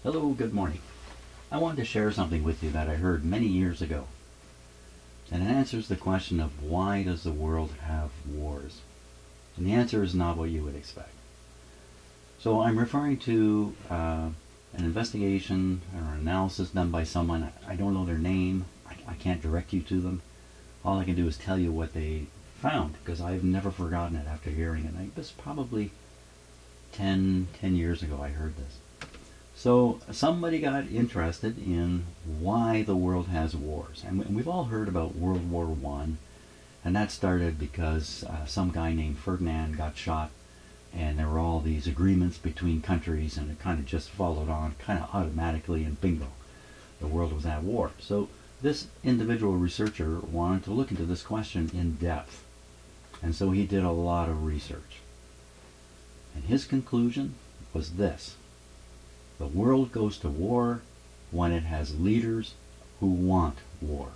Hello, good morning. I wanted to share something with you that I heard many years ago, and it answers the question of why does the world have wars? And the answer is not what you would expect. So I'm referring to an investigation or analysis done by someone. I don't know their name. I can't direct you to them. All I can do is tell you what they found because I've never forgotten it after hearing it. It was probably 10 years ago I heard this. So somebody got interested in why the world has wars, and we've all heard about World War One, and that started because some guy named Ferdinand got shot, and there were all these agreements between countries, and it kind of just followed on, kind of automatically, and bingo, the world was at war. So this individual researcher wanted to look into this question in depth, and so he did a lot of research, and his conclusion was this. The world goes to war when it has leaders who want war.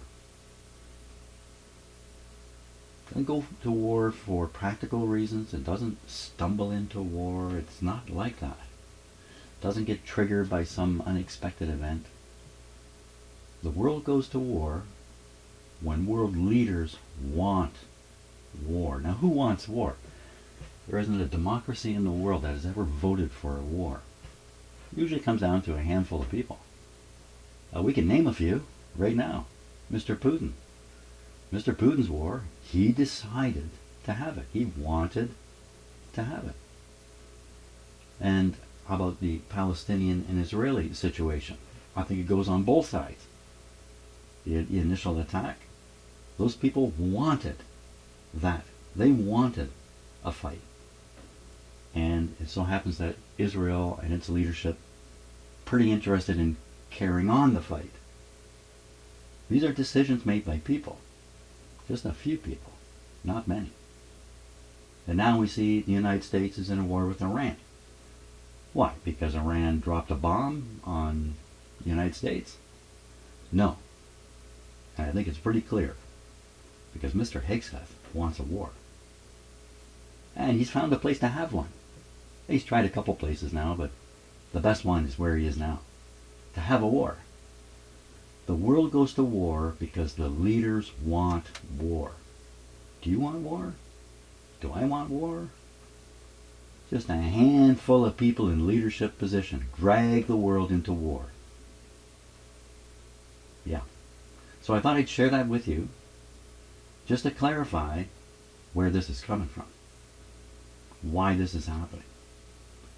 It doesn't go to war for practical reasons. It doesn't stumble into war. It's not like that. It doesn't get triggered by some unexpected event. The world goes to war when world leaders want war. Now, who wants war? There isn't a democracy in the world that has ever voted for a war. Usually comes down to a handful of people. We can name a few right now. Mr. Putin. Mr. Putin's war, he decided to have it. He wanted to have it. And how about the Palestinian and Israeli situation? I think it goes on both sides. The initial attack, those people wanted that. They wanted a fight. And it so happens that Israel and its leadership pretty interested in carrying on the fight. These are decisions made by people. Just a few people, not many. And now we see the United States is in a war with Iran. Why? Because Iran dropped a bomb on the United States? No. And I think it's pretty clear. Because Mr. Hegseth wants a war. And he's found a place to have one. He's tried a couple places now, but the best one is where he is now. To have a war. The world goes to war because the leaders want war. Do you want war? Do I want war? Just a handful of people in leadership position drag the world into war. Yeah. So I thought I'd share that with you just to clarify where this is coming from. Why this is happening.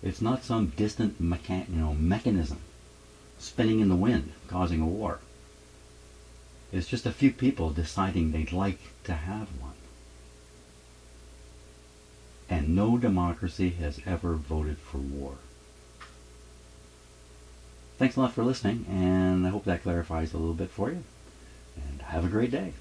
It's not some distant mechanism spinning in the wind causing a war. It's just a few people deciding they'd like to have one. And no democracy has ever voted for war. Thanks a lot for listening, and I hope that clarifies a little bit for you. And have a great day.